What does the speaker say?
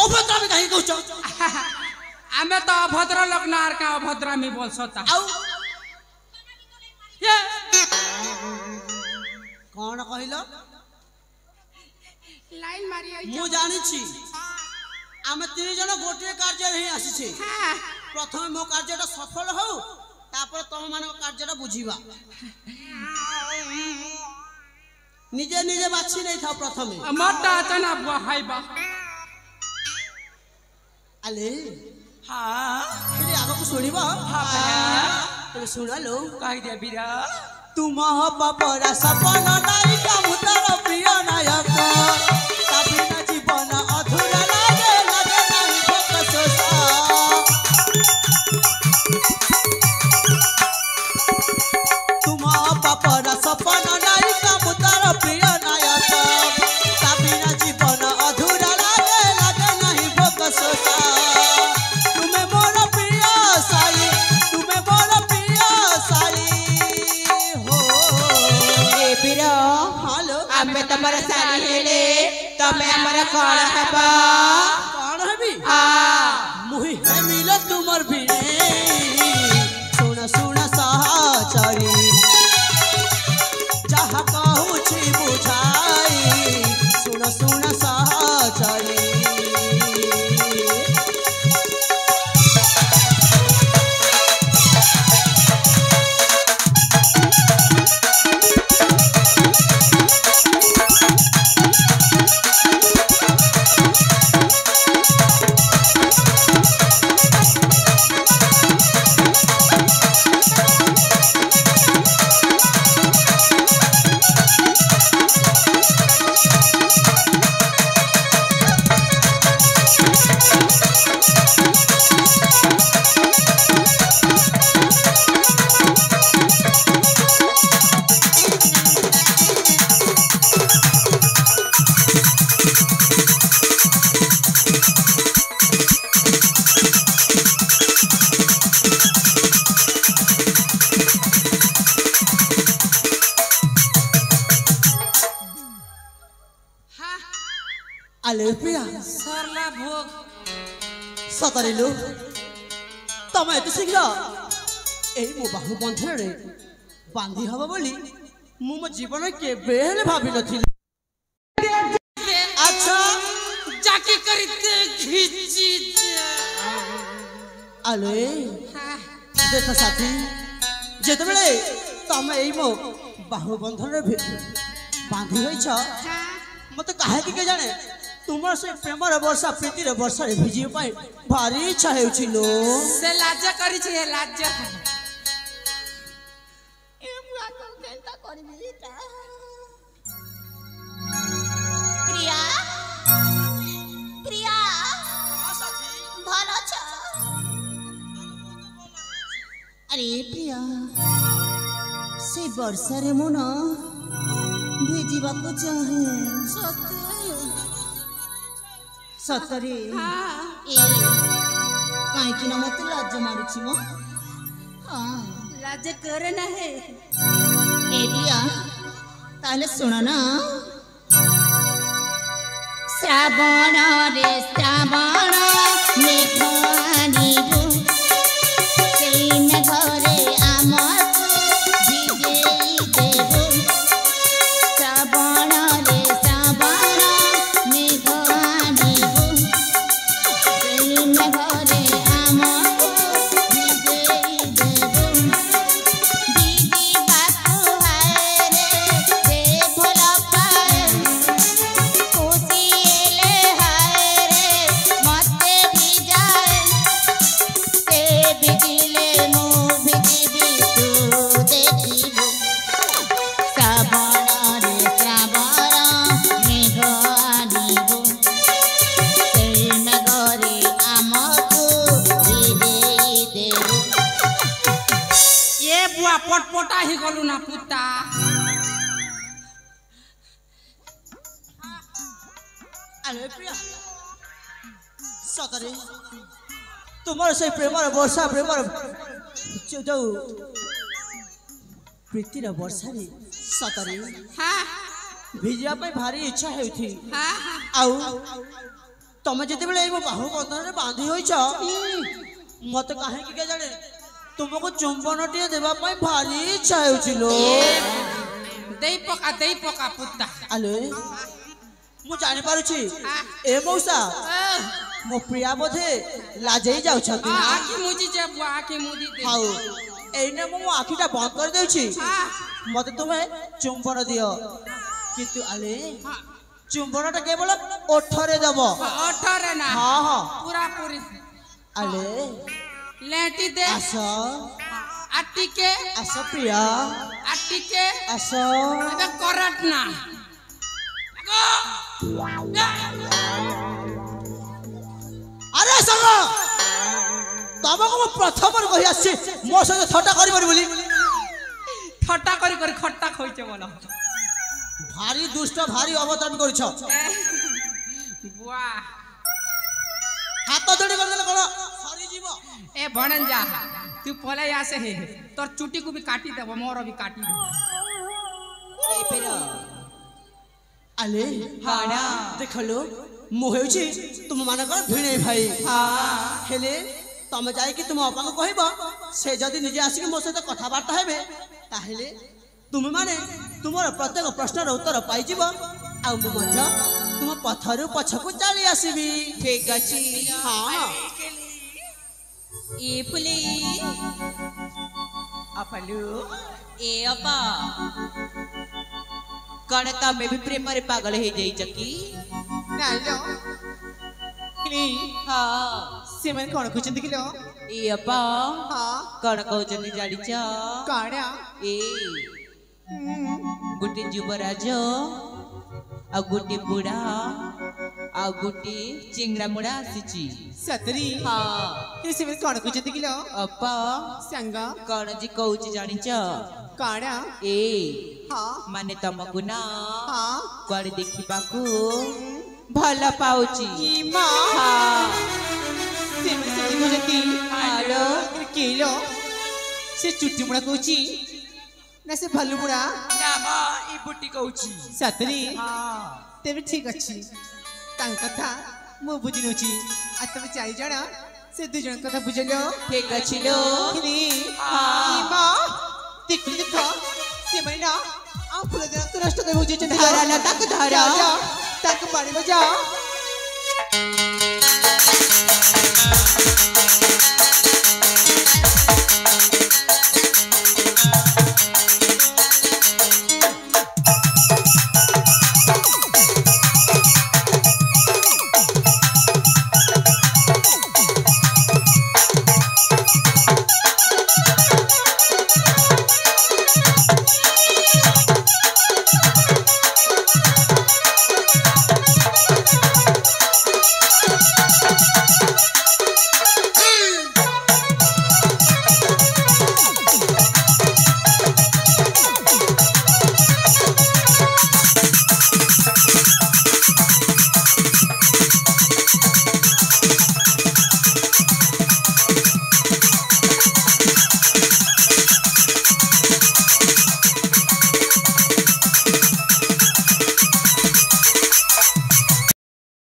अभद्र में कहीं कहूछ आमे तो अभद्र लोग ना आर का अभद्र में बोल सता आउ ये कौन कहिलो लाइन मारी आई मु जानि छी आमे तीन जन गोटे कार्य रे आसी छी हां प्रथम मो कार्यटा सफल हो तापर तुम मान कार्यटा बुझीबा निजे निजे बाछी नहीं था प्रथमे मोटा तना बहाइबा अले हां तेरे आगो को सुनिबा हां तो सुना लो कहि दे बिरा तुम बापरा सपन नायिका मुतार प्रिय नायक तभी न जीवन अधूरा लागे लागे नहीं फोकस तुम बापरा सपन नायिका मुतार प्रिय नायक तभी न जीवन अधूरा लागे लागे नहीं फोकस तुम्हें मोर प्रिय साई तुम्हें मोर प्रिय साई हेलो आमे तमर सारी हेले तमे हमर कोन हबा कौन है भी हां मुही है मिला तुमर भी सुना सुना सहचरी जहाँ कहूँ छी बुझाई सुना सुना सहचरी अले प्रिया सरला भोग सतरिलु तमे एते शीघ्र एई मो बाहु बंधन रे बांधी हबो बोली मु मो जीवन के बेल भाबी नथिल अच्छा जाके करते खींची अले देख साथी जेते बेले तमे एई मो बाहु बंधन रे बांधी होई छ मते काहे के जाने तुमर से प्रेमर वर्षा प्रीतिर वर्षा रे भिजियो पाए भारी इच्छा हेउछि लो से लाज करी छे लाज ए बुआ को केनता करबी ता प्रिया प्रिया भलो छ अरे प्रिया से वर्षा रे मन भेजिबा को चाहे सत्य सतरे ए काहे कि न मते लाज मारुछि मो हां लाज करे ना है ए प्रिया ताले सुन ना श्रावण रे श्रावण मेघानी गो सेन घरे आमक भिजेई देबो श्रावण रे श्रावण मेघानी गो सेन घरे आमक भिजेई देबो दीदी बापू हाय रे से भला पाए खुशिएले हाय रे मते भी जाए से बिजले मु बिजबी तू देखिबो श्रावण रे श्रावण मेघ आनिबो सेन घरे आमको भिजेई देबो ये बुआ पटपटा ही गलु ना पुता अरे प्रिया सतरे तुमर से प्रेमर वर्षा प्रेमर जो प्रीतिर वर्षा रे सतरे हां भिजिया पे भारी इच्छा हेउथी हाँ आउ तमे जते बेले एगो बाहु बंधन रे बांधी होइछ मते काहे कि के जाने तुमको चुंबनटिए देबा पे भारी इच्छा हेउछिलो दई पका पुत्ता आले मु जानि पारुछि ए मौसा मो प्रिया बोधे लाजई जाउ छथि आखी मुदी जे बुआ आखी मुदी दे हाउ एने मो आखिटा बंद कर देउछि मते तुमे चुंबन दियो किंतु आले चुंबनटा केवल ओठरे देबो ओठरे ना हां हां पूरा पूरी आले लेटी दे आसो आटी के आसो प्रिया आटी के आसो अबे करट ना अरे संग तमको मो प्रथम कहि आछि मो संग थट्टा करिबरी बोली ठट्टा करी करी खट्टा खोइचे बोला भारी दुष्ट भारी अवतरण करछ बुआ हाथ जोड़ी कर देले कोन सरी जीव ए भणन जा तू पले आसे हे तोर चुटी को भी काटी देबो मोर भी काटी दे ए पेरा आले हाना देखलो मु हेउछि तुम माने कर भिणे भाई हां हेले तमे जाय कि तुम अपा को कहबो से जदी निजे आसी कि मो सहित कथा बार्ता हेबे ताहेले तुम माने तुमर प्रत्येक प्रश्नर उत्तर पाई जीवो आ मु मध्य तुम पथरु पछकु चली आसीबी ठीक अछि हां ए फुली अपलू ए अपा कण तमे भी प्रेम रे पागल हे जाई चकी नालो हाँ से मन कोन खुचंदी किलो ए अपा हां कण कहउचनी जाड़ी छ काण्या ए गुटी युवराज आ गुटी बुढ़ा आ गुटी चिंगड़ा मुड़ा आसीची सतरी हाँ से मन कोन खुचंदी किलो अपा संग कण जी कहउची जानी छ काण्या ए हां माने तमकु ना हां कुआडे देखिबाकू भला पाउची मां हाँ से मन से खुचंदी हेलो किलो से चुट्टी मुड़ा कहउची ना से भल्लू मुड़ा ना मा ई बुटी कहउची सतरी हाँ तेबे ठीक अछि तांग कथा मु बुझिनोची आ तमे चारि जण से दु जण कथा बुझलो ठीक अछि लो हाँ मां देख से मैना आ फुल देना तो नष्ट कर बुझे धारा ना तक धारा तक पानी में जा